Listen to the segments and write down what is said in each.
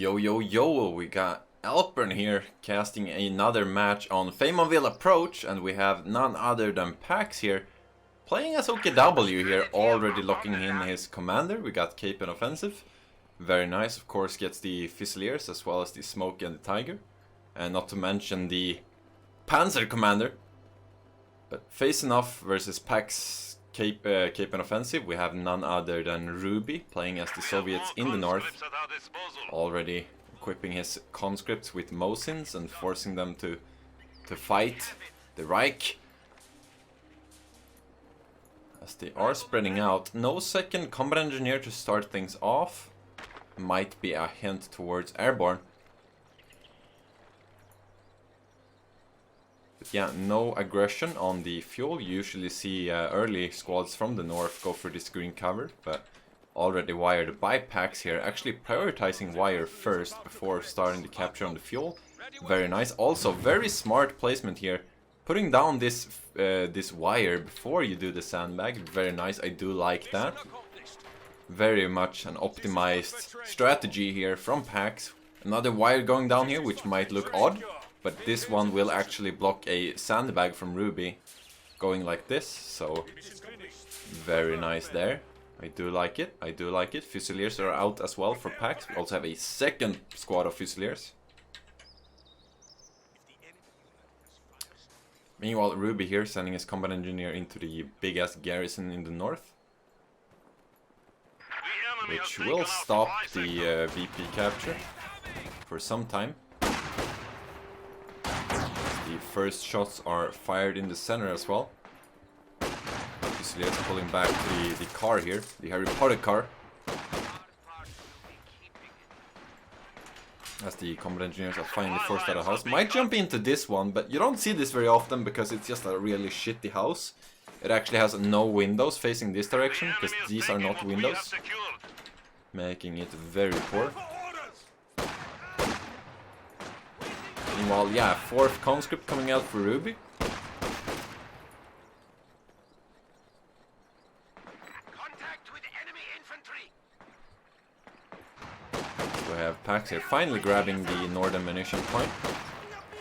Yo yo yo, we got Alpern here casting another match on Faymonville Approach, and we have none other than Pax here playing as OKW here, already locking in his commander. We got Cape and Offensive, very nice, of course gets the Fusiliers as well as the Smoke and the Tiger, and not to mention the Panzer commander. But facing off versus Pax Cape and Offensive, we have none other than Ruby playing as the Soviets in the north, already equipping his conscripts with Mosins and forcing them to fight the Reich. As they are spreading out, no second combat engineer to start things off. Might be a hint towards airborne. But yeah, no aggression on the fuel. You usually see early squads from the north go for this green cover, but already wired by Pax here, actually prioritizing wire first before starting the capture on the fuel. Very nice. Also, very smart placement here. Putting down this this wire before you do the sandbag. Very nice. I do like that. Very much an optimized strategy here from Pax. Another wire going down here, which might look odd, but this one will actually block a sandbag from Ruby going like this. So very nice there. I do like it. I do like it. Fusiliers are out as well for Pax. We also have a second squad of Fusiliers. Meanwhile, Ruby here sending his combat engineer into the big-ass garrison in the north, which will stop the VP capture for some time. The first shots are fired in the center as well. Fusiliers pulling back the car here, the Harry Potter car. As the combat engineers are finally forced out of house. Might jump into this one, but you don't see this very often because it's just a really shitty house. It actually has no windows facing this direction, because these are not windows, making it very poor. Meanwhile, yeah, fourth conscript coming out for Ruby. We have Pax here finally grabbing the northern munition point.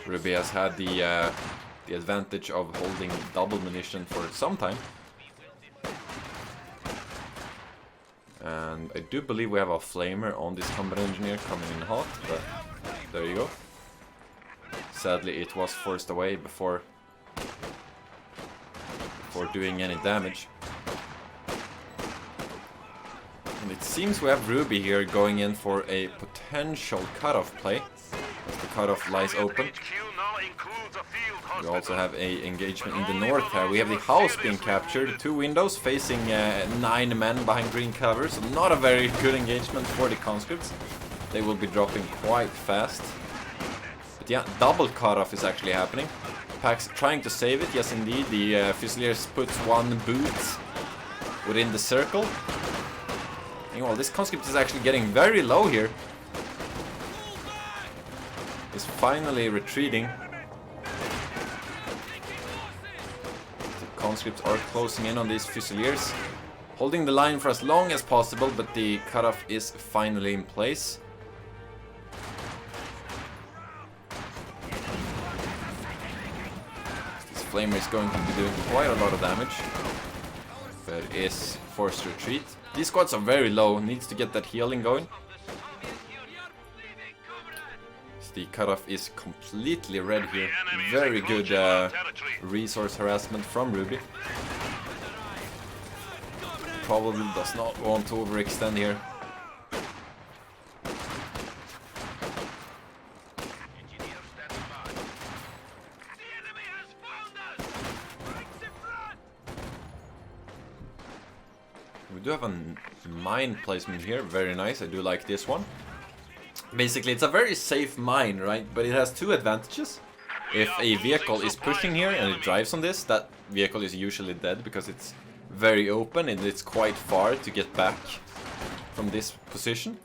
Ruby has had the advantage of holding double munition for some time. And I do believe we have a flamer on this combat engineer coming in hot, but there you go. Sadly, it was forced away before doing any damage. And it seems we have Ruby here going in for a potential cutoff play, as the cutoff lies open. We also have a engagement in the north here. We have the house being captured, 2 windows facing 9 men behind green cover, so not a very good engagement for the conscripts. They will be dropping quite fast. But yeah, double cutoff is actually happening. Pax trying to save it, yes indeed. The Fusiliers puts 1 boot within the circle. Well, this conscript is actually getting very low here. He's finally retreating. The conscripts are closing in on these Fusiliers, holding the line for as long as possible, but the cutoff is finally in place. This flamer is going to be doing quite a lot of damage, but is forced to retreat. These squads are very low, needs to get that healing going. The cutoff is completely red here. Very good resource harassment from Ruby. Probably does not want to overextend here. We do have a mine placement here, very nice, I do like this one. Basically it's a very safe mine, right, but it has 2 advantages. If a vehicle is pushing here and it drives on this, that vehicle is usually dead because it's very open and it's quite far to get back from this position.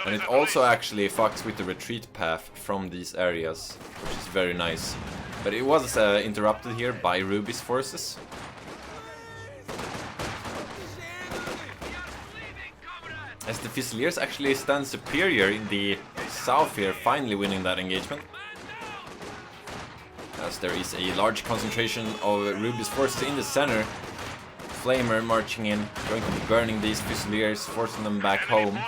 And it also actually fucks with the retreat path from these areas, which is very nice. But it was interrupted here by Ruby's forces. As the Fusiliers actually stand superior in the south here, finally winning that engagement. As there is a large concentration of Ruby's forces in the center. Flamer marching in, going to be burning these Fusiliers, forcing them back home.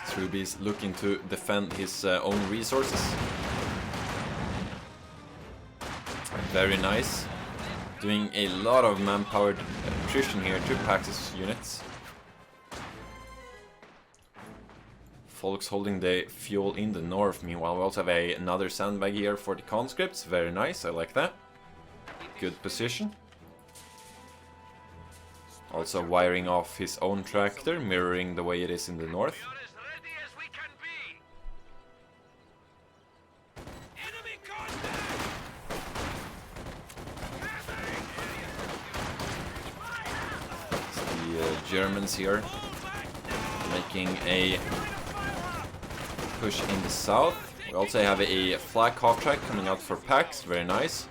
As Ruby's looking to defend his own resources. Very nice. Doing a lot of manpower attrition here to Pax's units. Folks holding the fuel in the north. Meanwhile, we also have another sandbag here for the conscripts. Very nice, I like that. Good position. Also wiring off his own tractor, mirroring the way it is in the north. Germans here making a push in the south. We also have a flak half track coming out for Pax, very nice.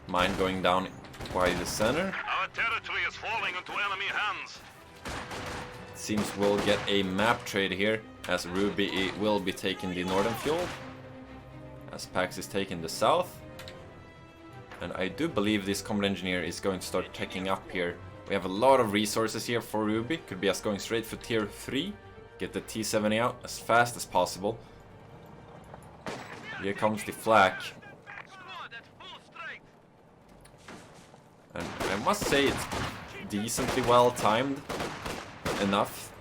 Mine going down by the center. Our territory is falling into enemy hands. It seems we'll get a map trade here, as Ruby will be taking the northern fuel, as Pax is taking the south. And I do believe this combat engineer is going to start checking up here. We have a lot of resources here for Ruby. Could be us going straight for tier 3. Get the T-70 out as fast as possible. Here comes the flak. And I must say it's decently well timed enough.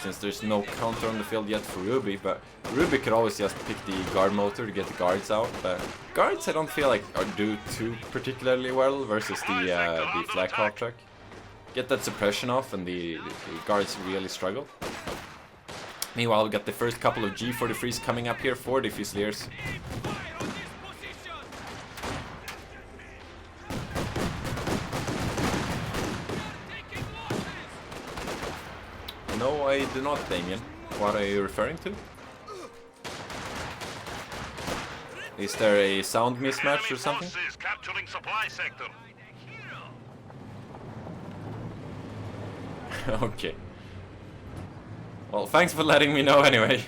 Since there's no counter on the field yet for Ruby. But Ruby could always just pick the guard motor to get the guards out. But guards I don't feel like do too particularly well versus the flak half track. Get that suppression off and the guards really struggle. Meanwhile, we got the first couple of G43s coming up here for the Fusiliers. No, I do not, Damien. What are you referring to? Is there a sound mismatch or something? Capturing supply sector. Okay. Well, thanks for letting me know anyway.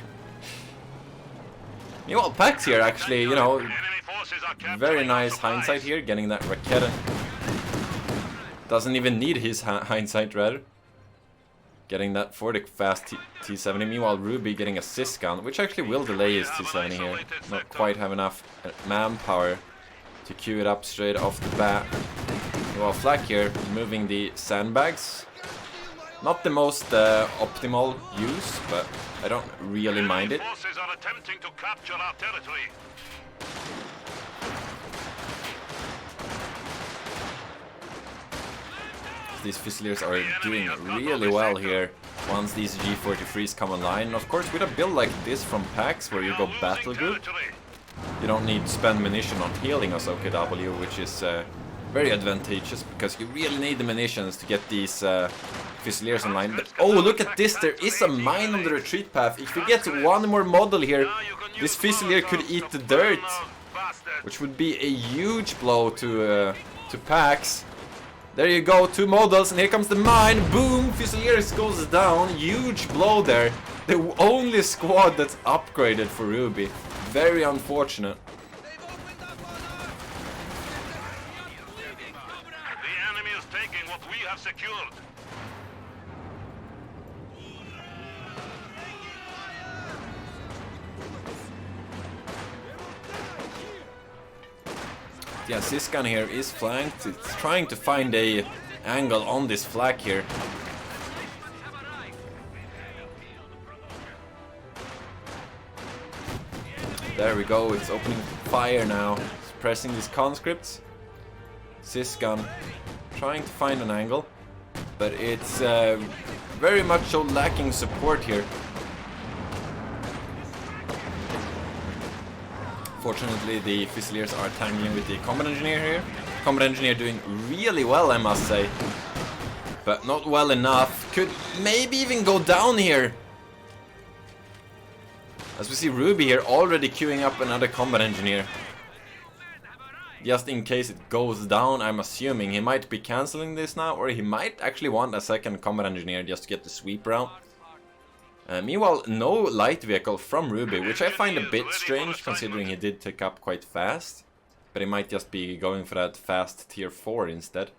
Meanwhile, Pax here actually, you know, very nice hindsight here, getting that Raketa. Doesn't even need his hindsight, rather. Getting that for the fast T-70. Meanwhile, Ruby getting a Sysgun, which actually will delay his T-70 here. Not quite have enough manpower to queue it up straight off the bat. Meanwhile, Flak here moving the sandbags. Not the most optimal use, but I don't really mind it. Forces are attempting to capture our territory. These Fusiliers are doing really well here once these G43s come online. And of course, with a build like this from Pax, where you go battle group, you don't need to spend munition on healing as OKW, which is very advantageous, because you really need the munitions to get these Fusiliers online. But oh, look at this, there is a mine on the retreat path. If we get one more model here, this Fusilier could eat the dirt, which would be a huge blow to Pax. There you go, 2 models, and here comes the mine. Boom, Fusiliers goes down. Huge blow there. The only squad that's upgraded for Ruby. Very unfortunate. The enemy is taking what we have secured. Yeah, Sysgun here is flanked. It's trying to find a angle on this flak here. There we go, it's opening fire now. It's pressing these conscripts. Sysgun trying to find an angle, but it's very much so lacking support here. Fortunately, the Fusiliers are tangling with the combat engineer here. Combat engineer doing really well, I must say. But not well enough. Could maybe even go down here. As we see Ruby here already queuing up another combat engineer. just in case it goes down. I'm assuming he might be cancelling this now, or he might actually want a second combat engineer just to get the sweeper out. Meanwhile, no light vehicle from Ruby, which I find a bit strange considering he did tick up quite fast. But he might just be going for that fast tier 4 instead.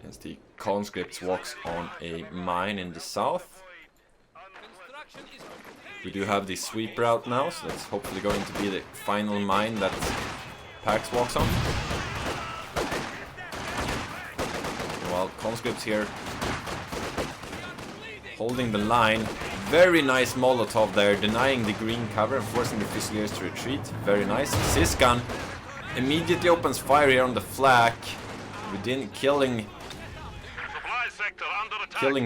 As the conscripts walks on a mine in the south. We do have the sweeper out now, so that's hopefully going to be the final mine that Pax walks on. While conscripts here holding the line. Very nice Molotov there, denying the green cover and forcing the Fusiliers to retreat. Very nice. Siskan immediately opens fire here on the flak. Within killing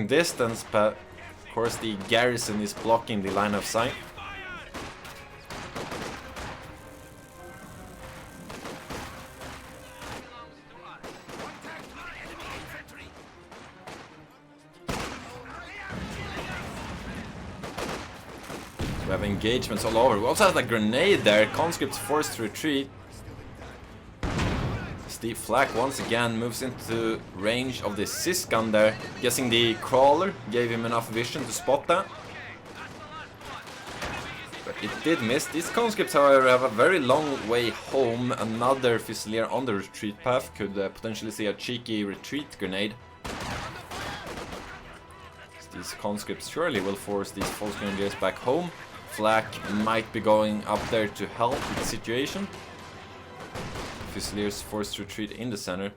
distance, but of course the garrison is blocking the line of sight. We have engagements all over. We also have a grenade there. Conscripts forced to retreat. The flak once again moves into range of the Siskan there. Guessing the crawler gave him enough vision to spot that. But it did miss. These conscripts, however, have a very long way home. Another Fusilier on the retreat path could potentially see a cheeky retreat grenade. These conscripts surely will force these false grenadiers back home. Flak might be going up there to help with the situation. Fusiliers forced to retreat in the center.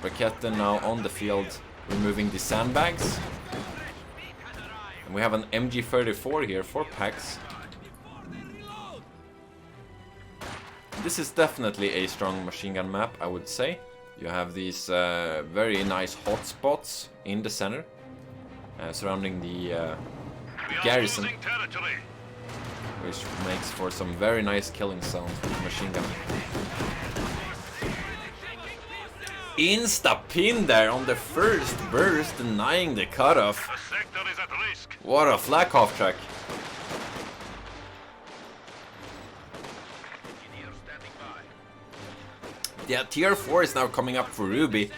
Raketen now on the field, removing the sandbags. And we have an MG34 here for Pax. This is definitely a strong machine gun map, I would say. You have these very nice hotspots in the center, surrounding the garrison, which makes for some very nice killing sounds with machine gun. Insta-pin there on the first burst, denying the cutoff. What a flak off track. Yeah, tier 4 is now coming up for Ruby.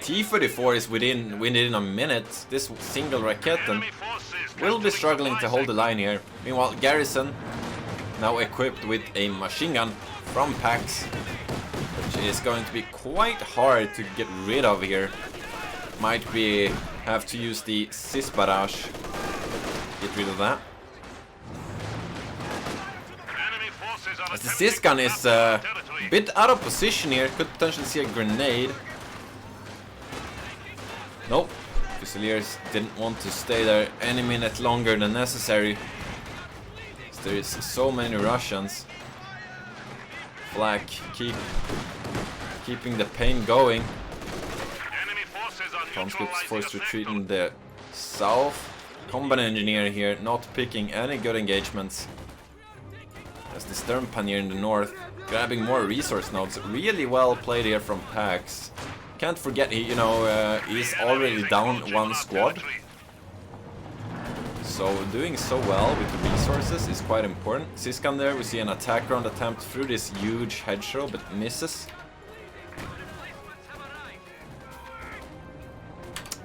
T-34 is within a minute. This single Raketen will be struggling to hold the line here. Meanwhile, Garrison now equipped with a machine gun from Pax, which is going to be quite hard to get rid of here. Might be have to use the Sis barrage. Get rid of that. As the Sis gun is a bit out of position here, could potentially see a grenade. Nope, Fusiliers didn't want to stay there any minute longer than necessary. There is so many Russians. Flak keeping the pain going. Conscripts forced to retreat in the south. Combat engineer here not picking any good engagements. As the Sturmpanzer in the north grabbing more resource nodes. Really well played here from Pax. Can't forget he's already down one squad. So doing so well with the resources is quite important. Siskan there, we see an attack round attempt through this huge hedgerow, but misses.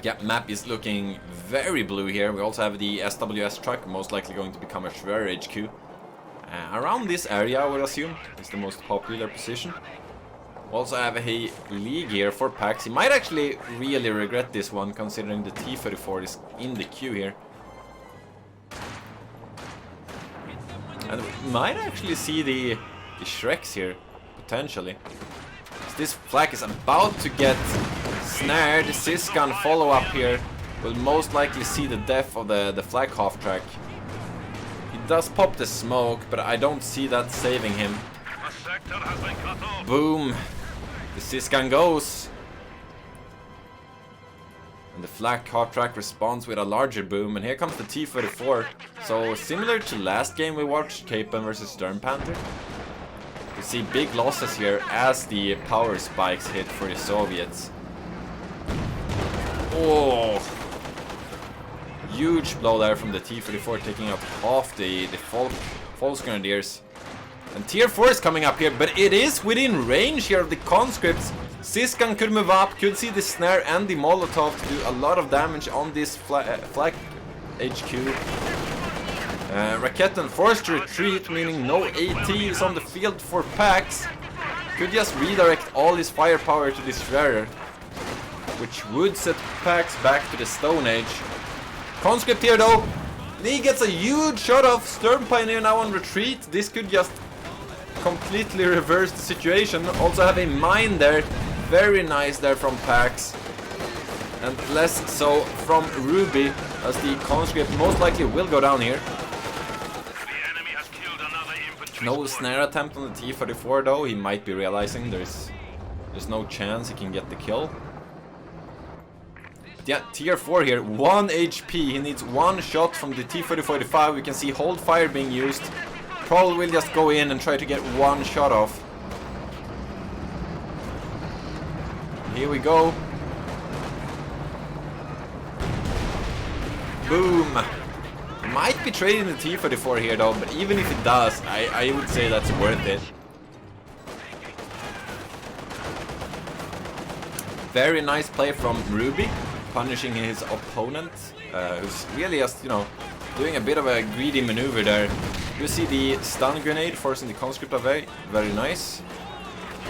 Yeah, map is looking very blue here. We also have the SWS truck, most likely going to become a Schwer HQ. Around this area, I would assume, is the most popular position. We also have a league here for Pax. He might actually really regret this one, considering the T-34 is in the queue here. And we might actually see the Shreks here, potentially. This flak is about to get snared. Siskan follow-up here will most likely see the death of the flak half track. He does pop the smoke, but I don't see that saving him. Boom! The Siskan goes! And the flak half track responds with a larger boom, and here comes the T-34. So similar to last game we watched, Capen versus Sturmpanther. We see big losses here as the power spikes hit for the Soviets. Oh! Huge blow there from the T-34, taking out half the false grenadiers. And tier 4 is coming up here, but it is within range here of the conscripts. Siskan could move up, could see the snare and the Molotov to do a lot of damage on this flak HQ. Raketten forced to retreat, meaning no AT is on the field for Pax. Could just redirect all his firepower to this Destroyer, which would set Pax back to the Stone Age. Conscript here though, he gets a huge shot off. Sturm Pioneer now on retreat. This could just completely reverse the situation. Also have a mine there. Very nice there from Pax. And less so from Ruby, as the conscript most likely will go down here. No snare attempt on the T-34 though. He might be realizing there's no chance he can get the kill. But yeah, tier 4 here, 1 HP. He needs one shot from the T-4045. We can see hold fire being used. Probably will just go in and try to get one shot off. Here we go. Boom. Might be trading the T-34 here though, but even if it does, I would say that's worth it. Very nice play from Ruby, punishing his opponent, who's really just, you know, doing a bit of a greedy maneuver there. You see the stun grenade forcing the conscript away, very nice.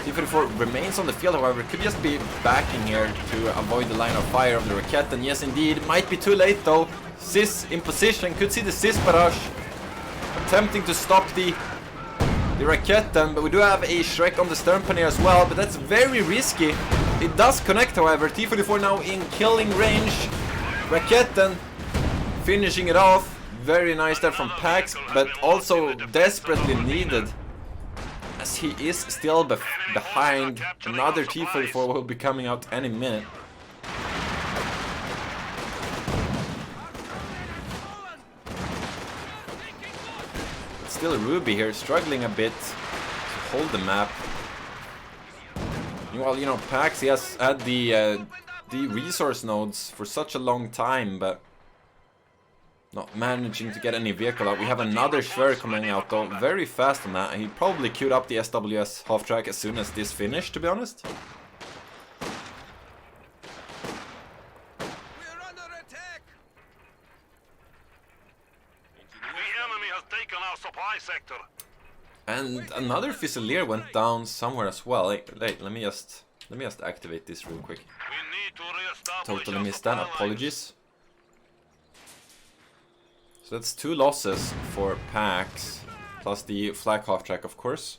T-34 remains on the field, however, could just be backing here to avoid the line of fire of the Raket, and yes indeed, might be too late though. Sis in position, could see the Sis barrage attempting to stop the Raketten, but we do have a Shrek on the Stern Pioneer as well, but that's very risky. It does connect, however. T-44 now in killing range. Raketten finishing it off. Very nice there from Pax, but also desperately needed, as he is still behind. Another T-44 will be coming out any minute. Still Ruby here, struggling a bit to hold the map. Well, you know, Pax, he has had the resource nodes for such a long time, but not managing to get any vehicle out. We have another Schwer coming out though, very fast on that. He probably queued up the SWS half-track as soon as this finished, to be honest. Supply sector. And another Fusilier went down somewhere as well. Hey, let me just activate this real quick. Totally missed that. Apologies. So that's 2 losses for Pax, plus the flag half track, of course.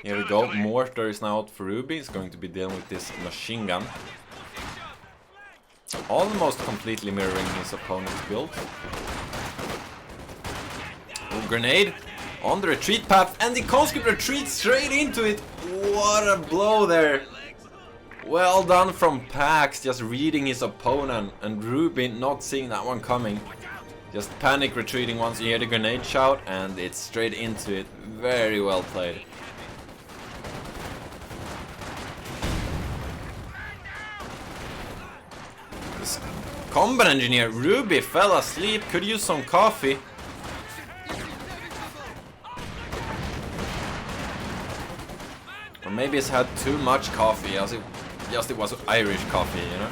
Here we go. Mortar is now out for Ruby. He's going to be dealing with this machine gun, almost completely mirroring his opponent's build. Grenade on the retreat path, and the conscript retreats straight into it. What a blow there. Well done from Pax, just reading his opponent, and Ruby not seeing that one coming. Just panic retreating once you hear the grenade shout, and it's straight into it. Very well played. This combat engineer Ruby fell asleep, could use some coffee. Or maybe he's had too much coffee, as it was Irish coffee, you know.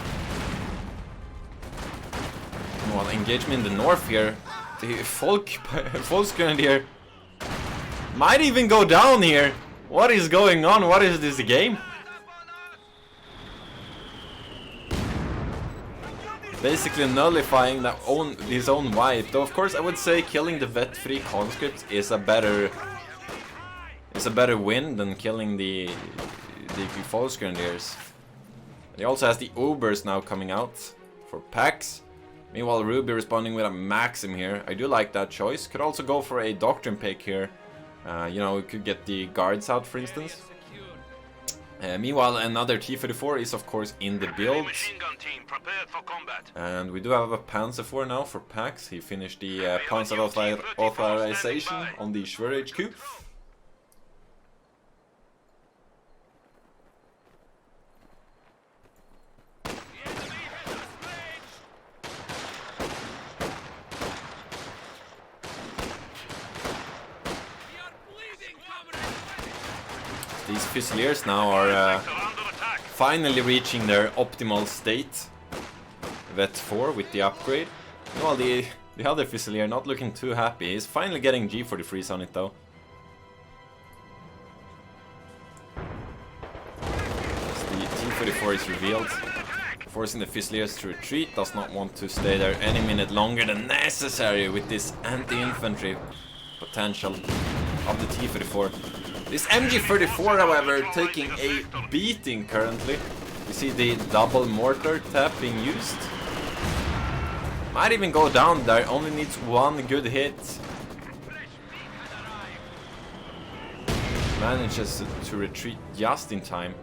Well, engagement in the north here. The Volksgrenadier might even go down here. What is going on? What is this game? Basically nullifying his own wipe. Though of course I would say killing the vet-free conscript is a better win than killing the Volksgrenadiers. He also has the Ubers now coming out for Pax. Meanwhile, Ruby responding with a Maxim here. I do like that choice. Could also go for a Doctrine pick here. You know, we could get the guards out, for instance. Meanwhile, another T-34 is of course in the build. And we do have a Panzer IV now for Pax. He finished the Panzer authorization on the Schwer HQ. Fusiliers now are finally reaching their optimal state. Vet 4 with the upgrade. Well, the other Fusilier not looking too happy. He's finally getting G43s on it though. As the T-34 is revealed, forcing the Fusiliers to retreat. Does not want to stay there any minute longer than necessary with this anti-infantry potential of the T-34. This MG-34, however, taking a beating currently. You see the double mortar tap being used. Might even go down there, only needs one good hit. Manages to retreat just in time.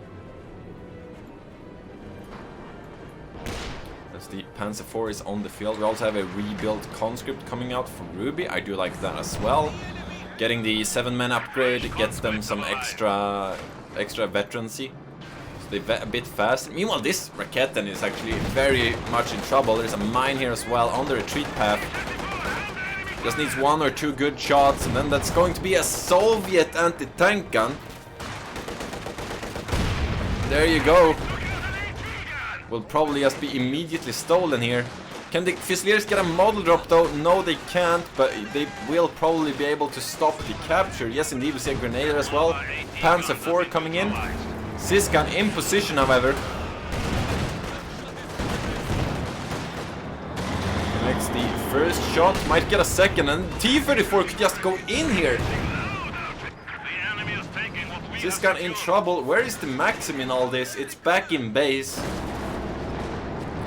As the Panzer IV is on the field, we also have a rebuilt conscript coming out from Ruby. I do like that as well. Getting the 7-man upgrade gets them some extra veterancy. So they vet a bit fast. Meanwhile, this Raketen is actually very much in trouble. There's a mine here as well on the retreat path. Just needs 1 or 2 good shots, and then that's going to be a Soviet anti-tank gun. There you go. Will probably just be immediately stolen here. Can the Fusiliers get a model drop though? No, they can't, but they will probably be able to stop the capture. Yes, indeed, we see a Grenadier as well. Panzer IV coming in. Siskan in position, however. Next, the first shot. Might get a second, and T-34 could just go in here. Siskan in trouble. Where is the Maxim in all this? It's back in base.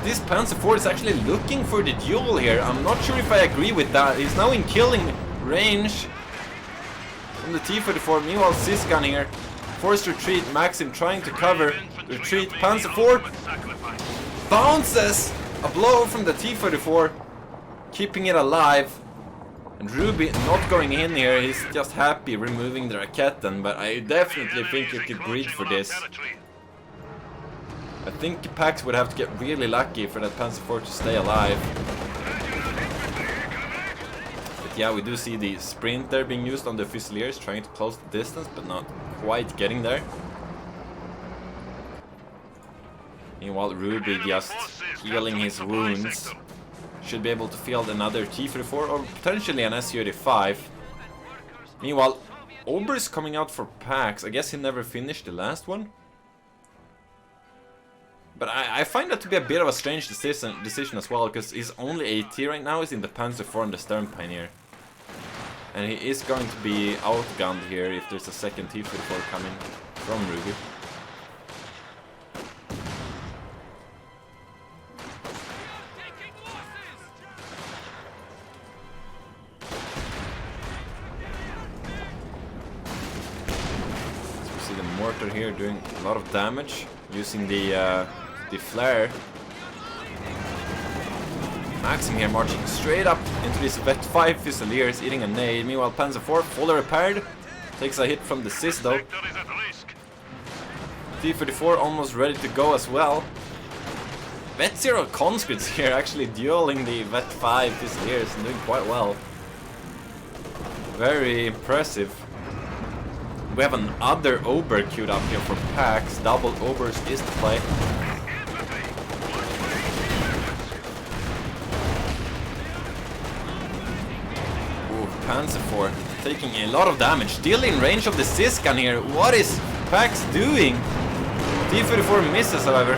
This Panzer IV is actually looking for the duel here. I'm not sure if I agree with that. He's now in killing range from the T-34. Meanwhile, Siskan here. Forced retreat. Maxim trying to cover. Retreat. Panzer IV bounces. A blow from the T-34. Keeping it alive. And Ruby not going in here. He's just happy removing the Raketen. But I definitely think you could breed for this. I think Pax would have to get really lucky for that Panzer IV to stay alive. But yeah, we do see the sprint there being used on the Fusiliers, trying to close the distance, but not quite getting there. Meanwhile, Ruby just healing his wounds. Should be able to field another T-34 or potentially an Su-85. Meanwhile, Ober's coming out for Pax. I guess he never finished the last one. But I find that to be a bit of a strange decision as well, because his only AT right now is in the Panzer IV and the Stern Pioneer. And he is going to be outgunned here if there's a second T-34 coming from Ruby. So we see the mortar here doing a lot of damage, using the flare. Maxim here marching straight up into this Vet 5 Fusiliers, eating a nade. Meanwhile, Panzer IV fully repaired. Takes a hit from the Sis though. T-34 almost ready to go as well. Vet 0 conscripts here actually dueling the Vet 5 Fusiliers and doing quite well. Very impressive. We have another Ober queued up here for Pax. Double Obers is the play. Panzer IV taking a lot of damage, still in range of the Siskan here. What is Pax doing? T-34 misses, however,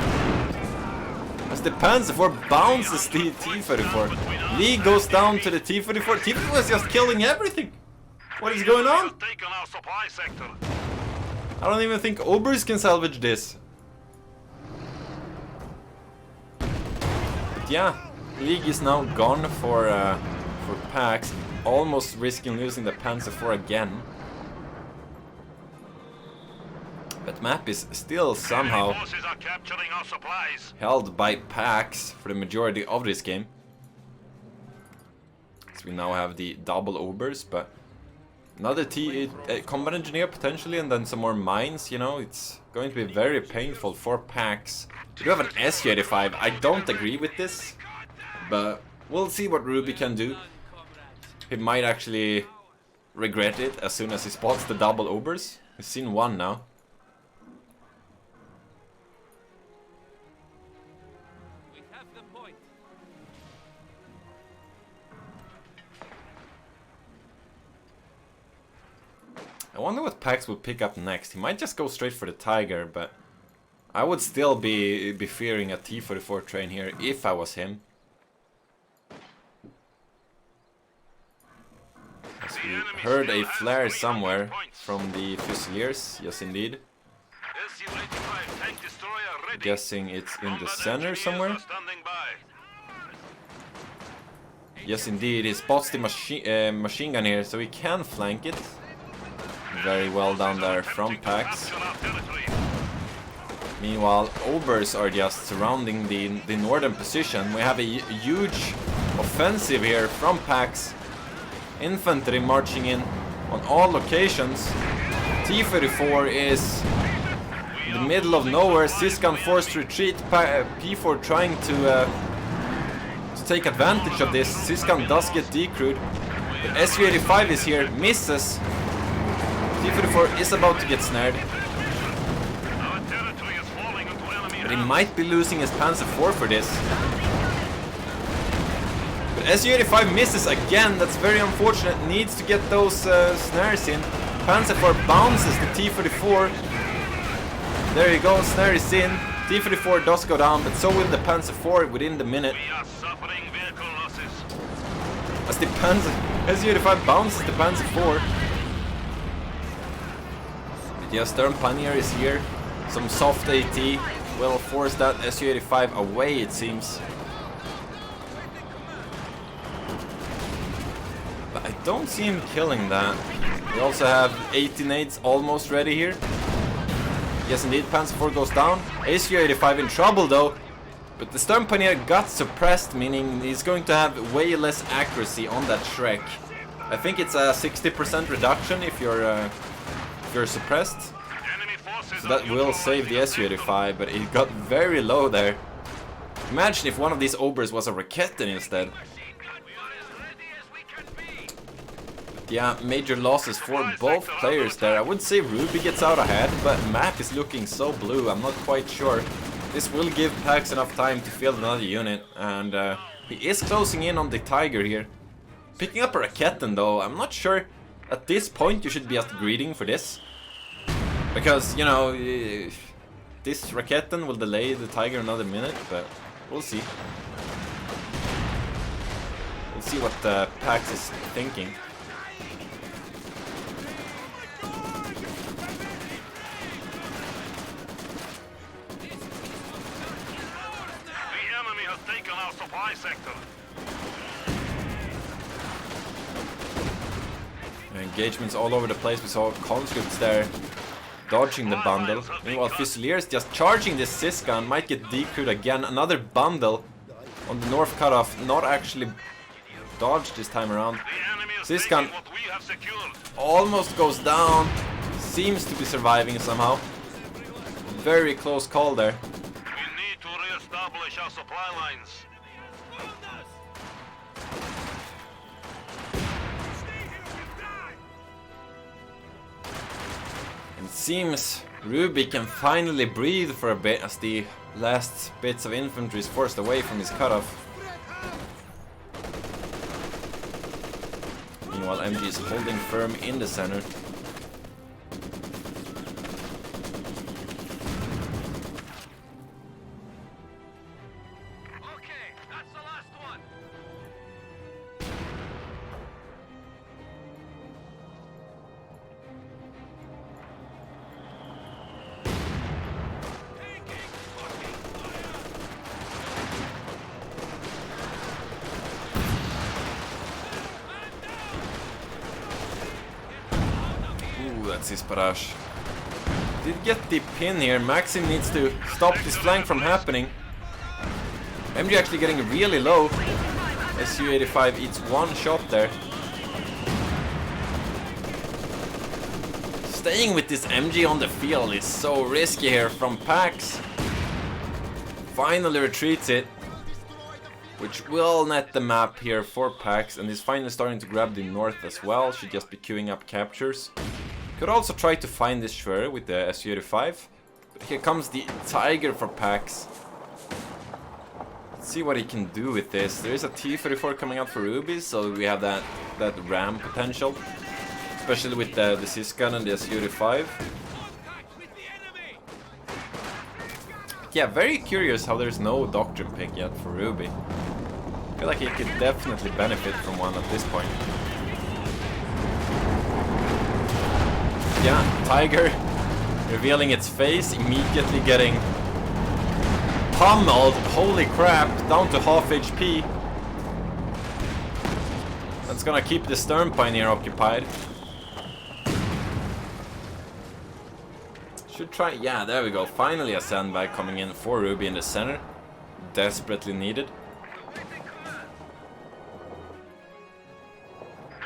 as the Panzer IV bounces the T-34. Lee goes down to the T-34. T-34 is just killing everything. What is going on? I don't even think Obers can salvage this. But yeah, League is now gone for Pax. Almost risking losing the Panzer IV again. But map is still somehow held by Pax for the majority of this game. So we now have the double Obers, but another combat engineer potentially, and then some more mines, you know. It's going to be very painful for Pax. We do have an Su-85. I don't agree with this, but we'll see what Ruby can do. He might actually regret it as soon as he spots the double Obers. We've seen one now. I wonder what Pax will pick up next. He might just go straight for the Tiger, but I would still be fearing a T-44 train here if I was him. As we heard a flare somewhere from the Fusiliers, yes indeed. Guessing it's in the center somewhere. Yes indeed, he spots the machine gun here, so he can flank it. Very well down there from Pax. Meanwhile, Obers are just surrounding the northern position. We have a huge offensive here from Pax. Infantry marching in on all locations. T-34 is in the middle of nowhere. Siskan forced to retreat. P4 trying to take advantage of this. Siskan does get decrewed. But Su-85 is here, misses. T-34 is about to get snared. But he might be losing his Panzer IV for this. But Su-85 misses again, that's very unfortunate. Needs to get those snares in. Panzer IV bounces the T-34. There you go, snare is in. T-34 does go down, but so will the Panzer IV within the minute. As the Su-85 bounces the Panzer IV. The Stern Pioneer is here. Some soft AT will force that Su-85 away, it seems. But I don't see him killing that. We also have 18-8s almost ready here. Yes indeed, Panzer IV goes down. Su-85 in trouble though. But the Stern Pioneer got suppressed, meaning he's going to have way less accuracy on that Shrek. I think it's a 60% reduction if you're suppressed. So that will save the Su-85, but it got very low there. Imagine if one of these Obers was a Raketten instead. But yeah, major losses for both players there. I would say Ruby gets out ahead, but map is looking so blue, I'm not quite sure. This will give Pax enough time to field another unit, and he is closing in on the Tiger here. Picking up a Raketten though, I'm not sure at this point you should be just greeting for this. Because, you know, this Raketten will delay the Tiger another minute, but we'll see. We'll see what Pax is thinking. The enemy has taken our supply sector. Engagements all over the place. We saw conscripts there dodging the bundle. Meanwhile, Fusiliers just charging this Siskan. Might get decrewed again. Another bundle on the north cutoff. Not actually dodged this time around. Siskan almost goes down. Seems to be surviving somehow. Very close call there. We need to re-establish our supply lines. It seems Ruby can finally breathe for a bit as the last bits of infantry is forced away from his cutoff. Meanwhile, MG is holding firm in the center. Okay, that's the last one. That's his barrage. Did get the pin here. Maxim needs to stop this flank from happening. MG actually getting really low. Su-85 eats one shot there. Staying with this MG on the field is so risky here from Pax. Finally retreats it, which will net the map here for Pax, and is finally starting to grab the north as well. Should just be queuing up captures. Could also try to find this Schwer with the Su-85. But here comes the Tiger for Pax. See what he can do with this. There is a T-34 coming out for Ruby, so we have that ram potential, especially with the Sysgun and the Su-35. Yeah, very curious how there's no doctrine pick yet for Ruby. I feel like he could definitely benefit from one at this point. Yeah, Tiger revealing its face, immediately getting pummeled. Holy crap, down to half HP. That's gonna keep the stern pioneer occupied. Should try, yeah, there we go. Finally a sandbag coming in for Ruby in the center. Desperately needed.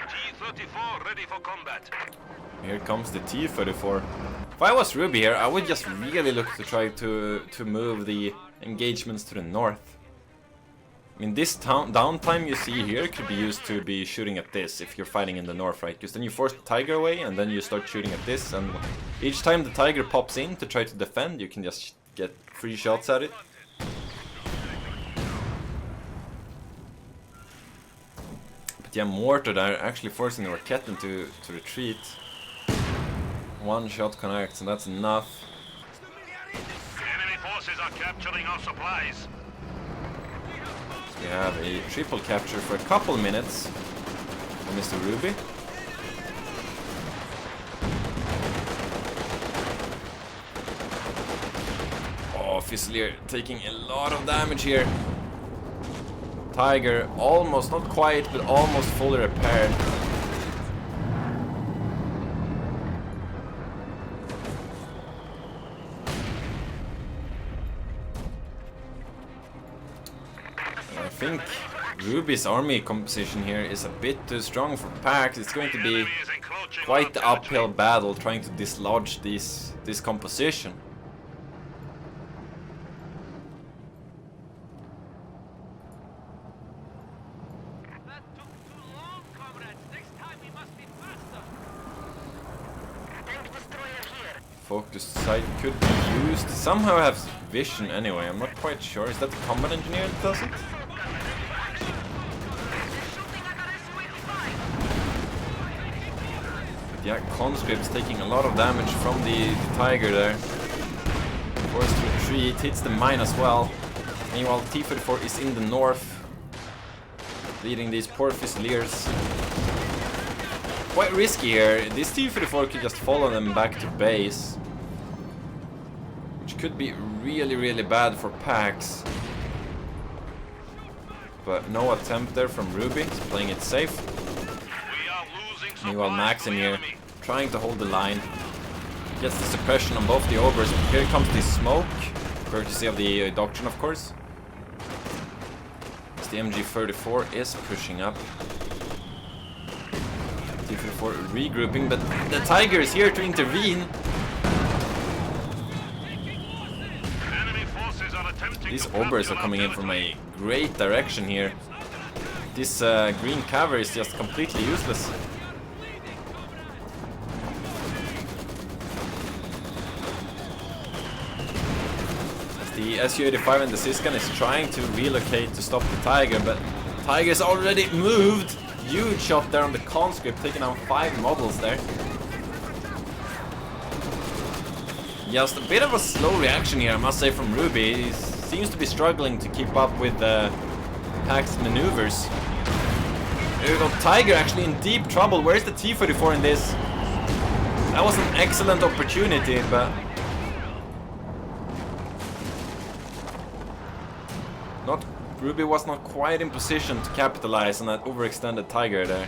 T-34 ready for combat. Here comes the T-34. If I was Ruby here, I would just really look to try to move the engagements to the north. I mean, this downtime you see here could be used to be shooting at this if you're fighting in the north, right? Because then you force the Tiger away and then you start shooting at this, and each time the Tiger pops in to try to defend, you can just get free shots at it. But yeah, mortar there actually forcing the Roquette to retreat. One shot connects, and that's enough. Enemy forces are capturing our supplies. We have a triple capture for a couple minutes for Mr. Ruby. Oh, Fusilier taking a lot of damage here. Tiger almost, not quite, but almost fully repaired. I think Ruby's army composition here is a bit too strong for Pax. It's going to be quite the uphill battle trying to dislodge this composition. That took too long, comrades. Next time we must be faster. Tank destroyer here. Focused sight could be used. Somehow I have vision anyway. I'm not quite sure. Is that the combat engineer that does it? Yeah, conscript's taking a lot of damage from the Tiger there. Forced to retreat, hits the mine as well. Meanwhile, T-34 is in the north, leading these poor Fusiliers. Quite risky here. This T-34 could just follow them back to base, which could be really, really bad for Pax. But no attempt there from Ruby. He's playing it safe. Meanwhile, Max in here, trying to hold the line. Gets the suppression on both the Obers. Here comes the smoke, courtesy of the Doctrine, of course. As the MG34 is pushing up. T-34 regrouping, but the Tiger is here to intervene. These Obers are coming in from a great direction here. This green cavalry is just completely useless. The Su-85 and the Sysgun is trying to relocate to stop the Tiger, but Tiger's already moved. Huge shot there on the conscript, taking out 5 models there. Just a bit of a slow reaction here, I must say, from Ruby. He seems to be struggling to keep up with Pax maneuvers. There we go, Tiger actually in deep trouble. Where's the T-34 in this? That was an excellent opportunity, but Ruby was not quite in position to capitalize on that overextended Tiger there.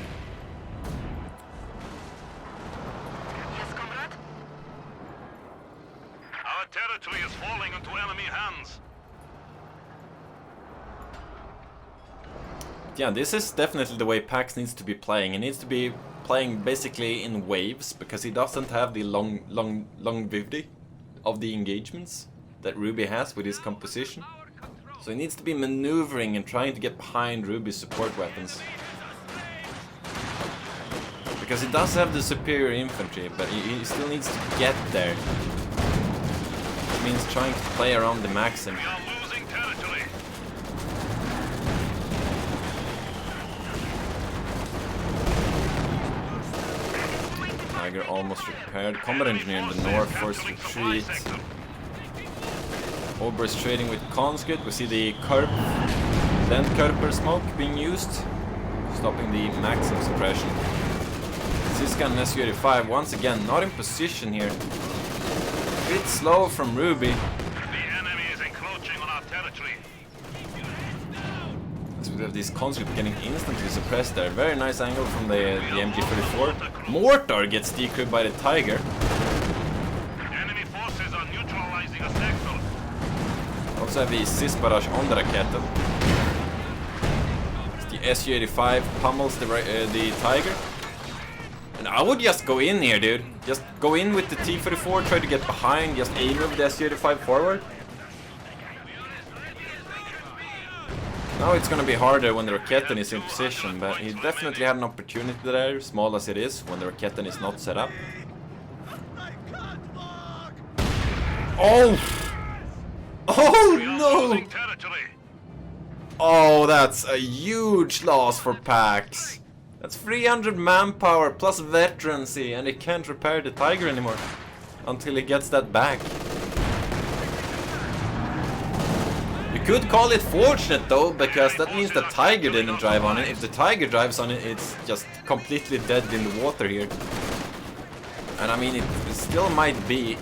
Yes, comrade? Our territory is falling into enemy hands. Yeah, this is definitely the way Pax needs to be playing. He needs to be playing basically in waves, because he doesn't have the longevity of the engagements that Ruby has with his composition. So he needs to be maneuvering and trying to get behind Ruby's support weapons. Because he does have the superior infantry, but he still needs to get there. It means trying to play around the Maxim. We are losing territory. Tiger almost repaired. Combat engineer in the north, forced retreat. Ober is trading with conscript. We see the Kurper smoke being used, stopping the maximum suppression. Siska and SU-85 once again not in position here. A bit slow from Ruby. The enemy is encroaching on our territory. So we have this conscript getting instantly suppressed there. Very nice angle from the MG-34. Mortar gets decrypted by the Tiger. Enemy forces are neutralizing a sector. Also have the SIS barrage on the Raketen. The SU-85 pummels the Tiger. And I would just go in here, dude. Just go in with the T-34, try to get behind, just aim with the SU-85 forward. Now it's gonna be harder when the Raketen is in position, but he definitely had an opportunity there, small as it is, when the Raketen is not set up. Oh! Oh no! Oh, that's a huge loss for Pax. That's 300 manpower plus veterancy, and he can't repair the Tiger anymore until he gets that back. You could call it fortunate though, because that means the Tiger didn't drive on it. If the Tiger drives on it, it's just completely dead in the water here. And I mean, it still might be.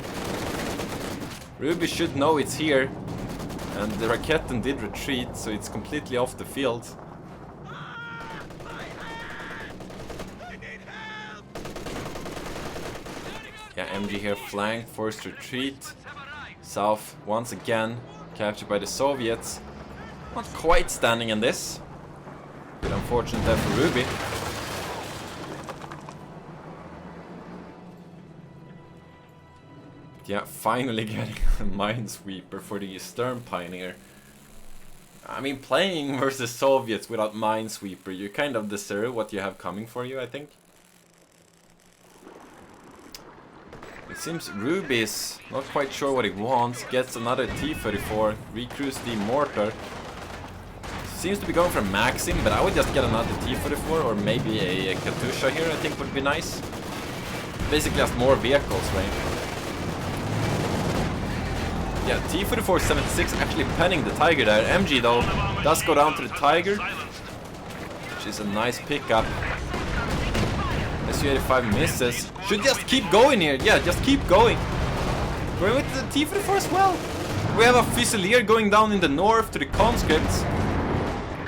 Ruby should know it's here, and the Raketen did retreat, so it's completely off the field. Yeah, MG here flanked, forced retreat. South once again captured by the Soviets. Not quite standing in this. Bit unfortunate there for Ruby. Yeah, finally getting a minesweeper for the Stern Pioneer. I mean, playing versus Soviets without minesweeper, you kind of deserve what you have coming for you, I think. It seems Ruby is not quite sure what he wants, gets another T-34, recruits the mortar. Seems to be going for Maxim, but I would just get another T-34 or maybe a Katusha here, I think would be nice. Basically just more vehicles, right? Yeah, T-34 76 actually penning the Tiger there. MG though does go down to the Tiger, which is a nice pickup. SU-85 misses. Should just keep going here. Yeah, just keep going. Going with the T-34 as well. We have a Fusilier going down in the north to the conscripts.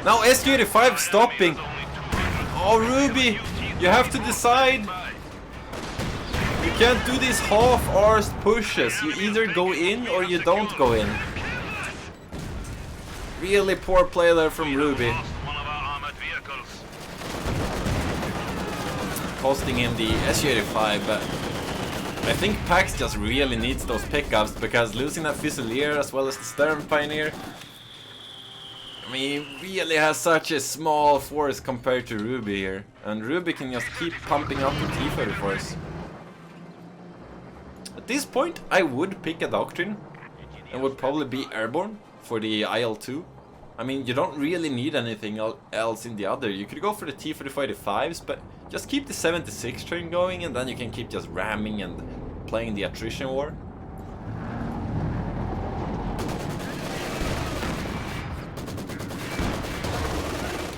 Now SU-85 stopping. Oh, Ruby, you have to decide. You can't do these half-arsed pushes. You either go in or you don't go in. Really poor play there from Ruby. Costing him the SU-85, but I think Pax just really needs those pickups, because losing that Fusilier as well as the Stern Pioneer, I mean, he really has such a small force compared to Ruby here, and Ruby can just keep pumping up the T-34s. At this point, I would pick a Doctrine, and would probably be airborne for the IL-2. I mean, you don't really need anything else in the other. You could go for the T-35s, but just keep the 76 train going, and then you can keep just ramming and playing the attrition war.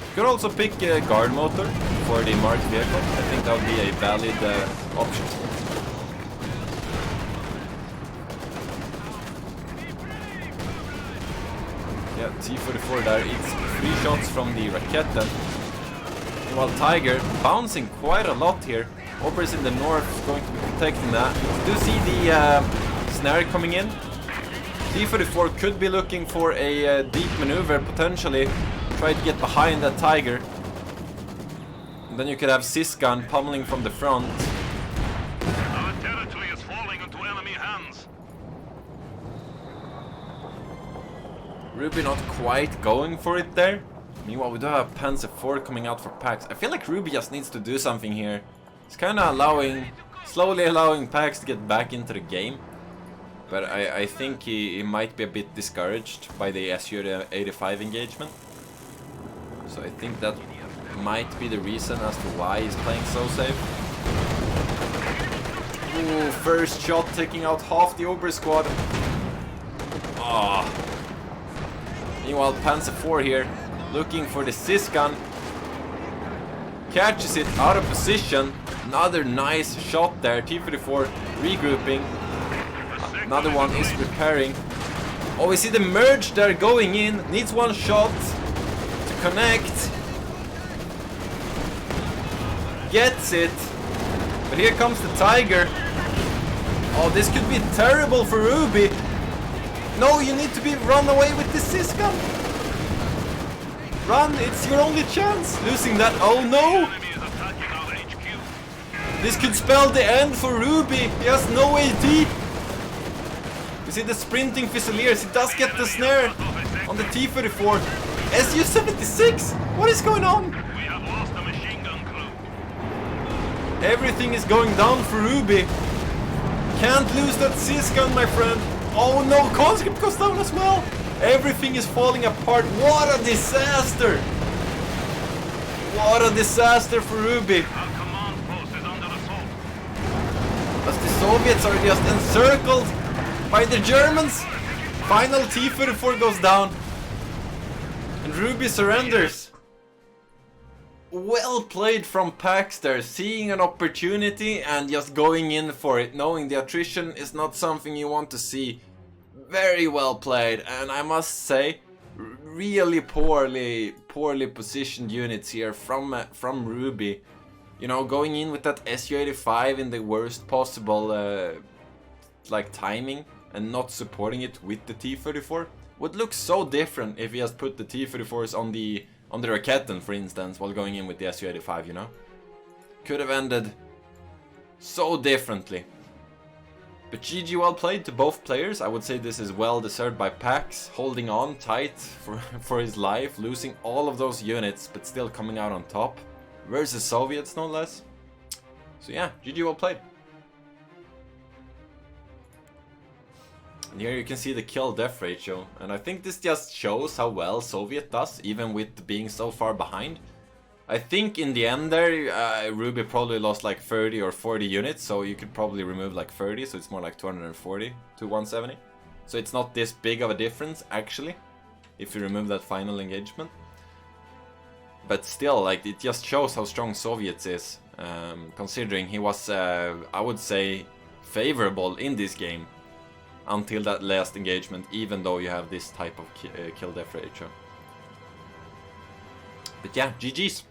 You could also pick a guard motor for the marked vehicle. I think that would be a valid option. Yeah, T-44 there, it's 3 shots from the Raketen. While Tiger bouncing quite a lot here. Operas in the north is going to be protecting that. You do see the snare coming in. T-44 could be looking for a deep maneuver potentially. Try to get behind that Tiger. And then you could have Siskan pummeling from the front. Our territory is falling into enemy hands. Ruby not quite going for it there. Meanwhile, we do have Panzer IV coming out for Pax. I feel like Ruby just needs to do something here. It's kind of slowly allowing Pax to get back into the game. But I think he might be a bit discouraged by the SU-85 engagement. So I think that might be the reason as to why he's playing so safe. Ooh, first shot taking out half the Ober squad. Ah. Meanwhile, Panzer IV here, looking for the Siskan. Catches it out of position. Another nice shot there. T-34 regrouping. Another one is repairing. Oh, we see the merge there going in. Needs one shot to connect. Gets it. But here comes the Tiger. Oh, this could be terrible for Ruby. No, you need to run away with the Siskan. Run, it's your only chance. Losing that, oh no. Enemy is attacking our HQ. This could spell the end for Ruby. He has no AD. You see the sprinting Fusiliers. He does get the snare on the T-34. Su-76. What is going on? We have lost a machine gun crew. Everything is going down for Ruby. Can't lose that Siskan, my friend. Oh no, conscript goes down as well. Everything is falling apart. What a disaster. What a disaster for Ruby. Our command post is under assault. As the Soviets are just encircled by the Germans. Final T-34 goes down. And Ruby surrenders. Well played from Pax there, seeing an opportunity and just going in for it, knowing the attrition is not something you want to see. Very well played, and I must say, really poorly positioned units here from Ruby. You know, going in with that Su-85 in the worst possible like timing and not supporting it with the T-34 would look so different if he has put the T-34s on the Raketten, for instance, while going in with the Su-85, you know? Could have ended so differently. But GG well played to both players. I would say this is well deserved by Pax, holding on tight for his life, losing all of those units, but still coming out on top. Versus Soviets, no less. So yeah, GG well played. And here you can see the kill-death ratio, and I think this just shows how well Soviet does, even with being so far behind. I think in the end there, Ruby probably lost like 30 or 40 units, so you could probably remove like 30, so it's more like 240 to 170. So it's not this big of a difference, actually, if you remove that final engagement. But still, like, it just shows how strong Soviets is, considering he was, I would say, favorable in this game until that last engagement, even though you have this type of kill-death ratio. But yeah, GG's.